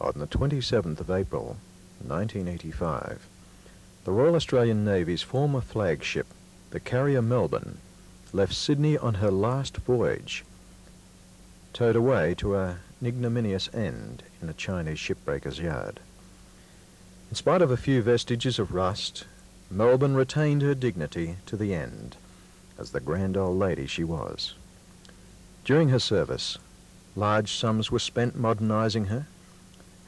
On the 27th of April, 1985, the Royal Australian Navy's former flagship, the carrier Melbourne, left Sydney on her last voyage, towed away to an ignominious end in a Chinese shipbreaker's yard. In spite of a few vestiges of rust, Melbourne retained her dignity to the end, as the grand old lady she was. During her service, large sums were spent modernising her.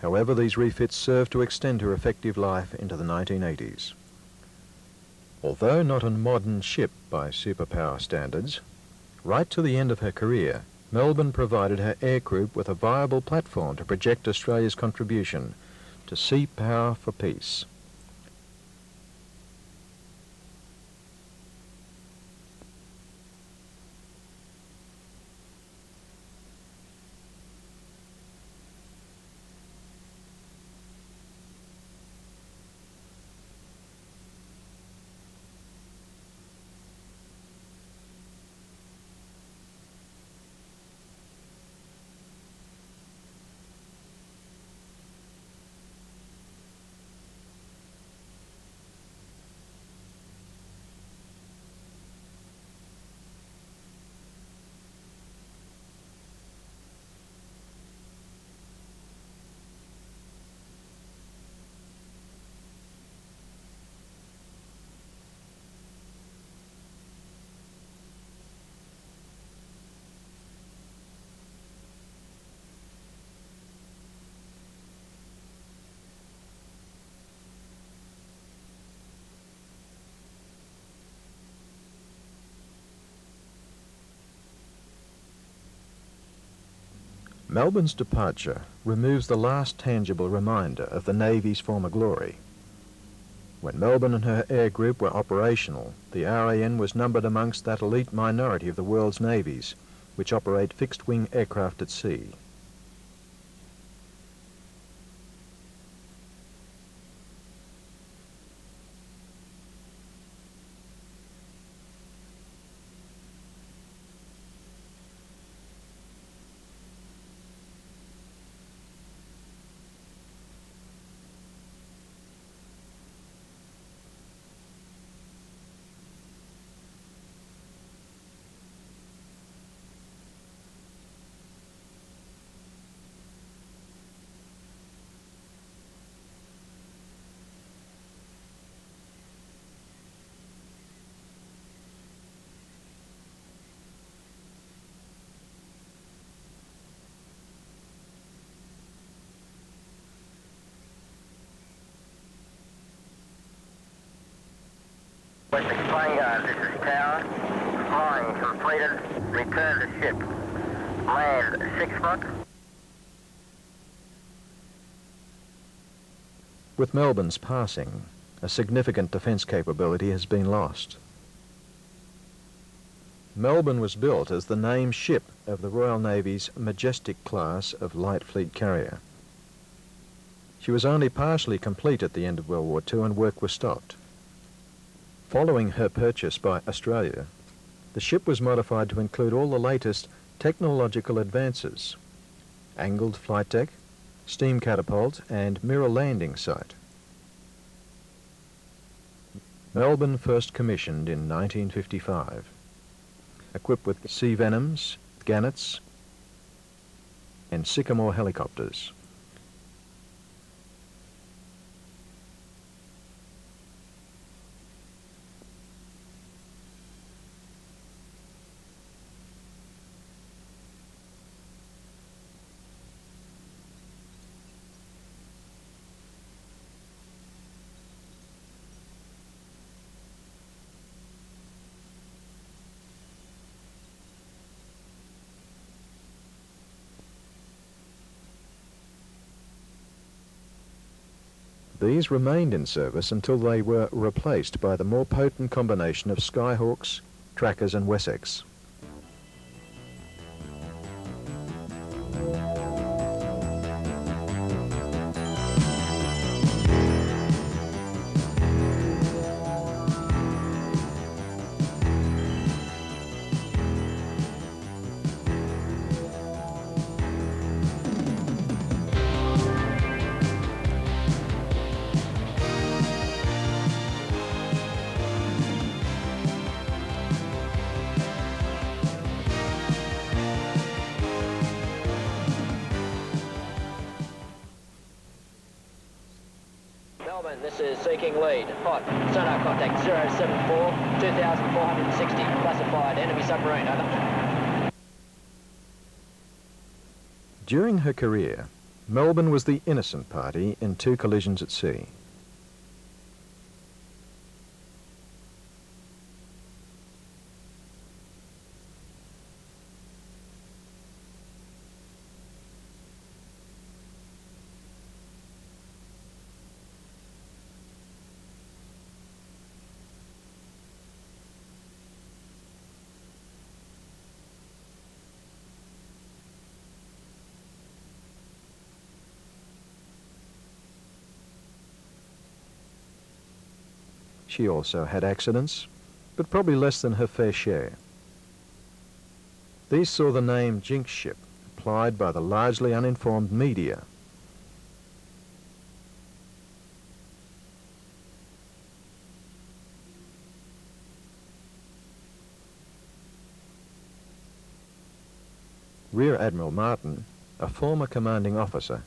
However, these refits served to extend her effective life into the 1980s. Although not a modern ship by superpower standards, right to the end of her career, Melbourne provided her aircrew with a viable platform to project Australia's contribution to sea power for peace. Melbourne's departure removes the last tangible reminder of the Navy's former glory. When Melbourne and her air group were operational, the RAN was numbered amongst that elite minority of the world's navies which operate fixed-wing aircraft at sea. This is Tower. Flying completed. Return to ship. Land 6 foot. With Melbourne's passing, a significant defence capability has been lost. Melbourne was built as the name ship of the Royal Navy's Majestic class of light fleet carrier. She was only partially complete at the end of World War II and work was stopped. Following her purchase by Australia, the ship was modified to include all the latest technological advances: angled flight deck, steam catapult and mirror landing site. Melbourne first commissioned in 1955, equipped with Sea Venoms, Gannets and Sycamore helicopters. These remained in service until they were replaced by the more potent combination of Skyhawks, Trackers and Wessex. is seeking lead. Hot. Sonar contact 074, 2460. Classified enemy submarine, over. During her career, Melbourne was the innocent party in 2 collisions at sea. She also had accidents, but probably less than her fair share. These saw the name jinx ship applied by the largely uninformed media. Rear Admiral Martin, a former commanding officer,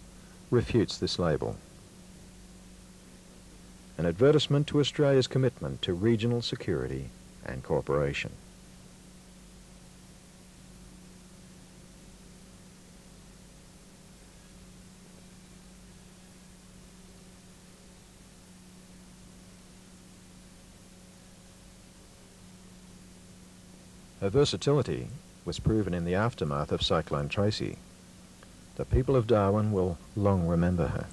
refutes this label. An advertisement to Australia's commitment to regional security and cooperation. Her versatility was proven in the aftermath of Cyclone Tracy. The people of Darwin will long remember her.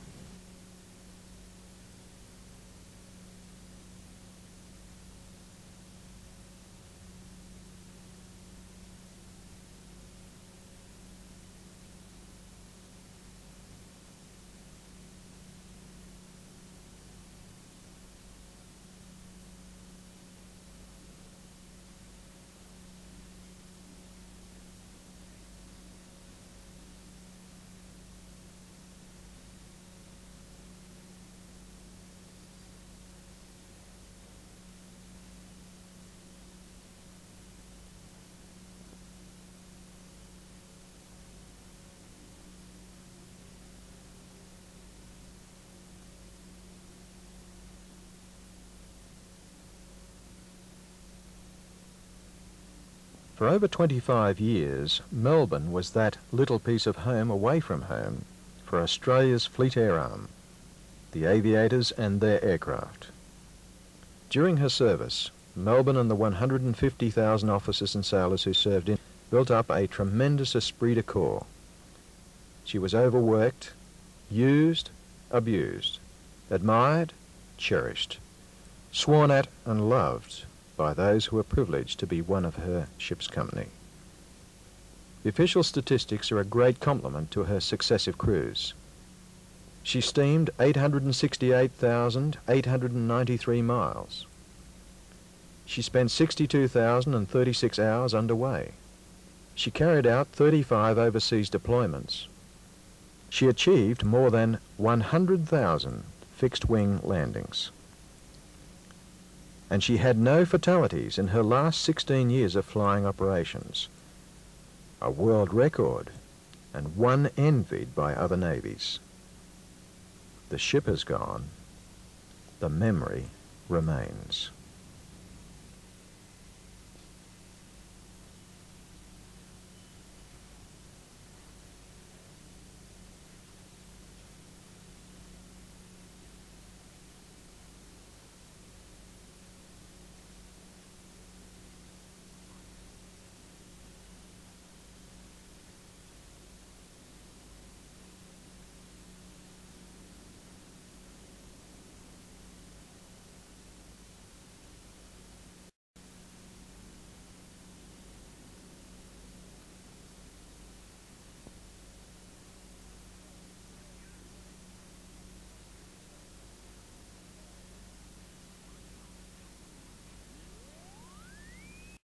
For over 25 years, Melbourne was that little piece of home away from home for Australia's Fleet Air Arm, the aviators and their aircraft. During her service, Melbourne and the 150,000 officers and sailors who served in built up a tremendous esprit de corps. She was overworked, used, abused, admired, cherished, sworn at and loved by those who were privileged to be one of her ship's company. The official statistics are a great compliment to her successive crews. She steamed 868,893 miles. She spent 62,036 hours underway. She carried out 35 overseas deployments. She achieved more than 100,000 fixed-wing landings. And she had no fatalities in her last 16 years of flying operations, a world record and one envied by other navies. The ship has gone, the memory remains.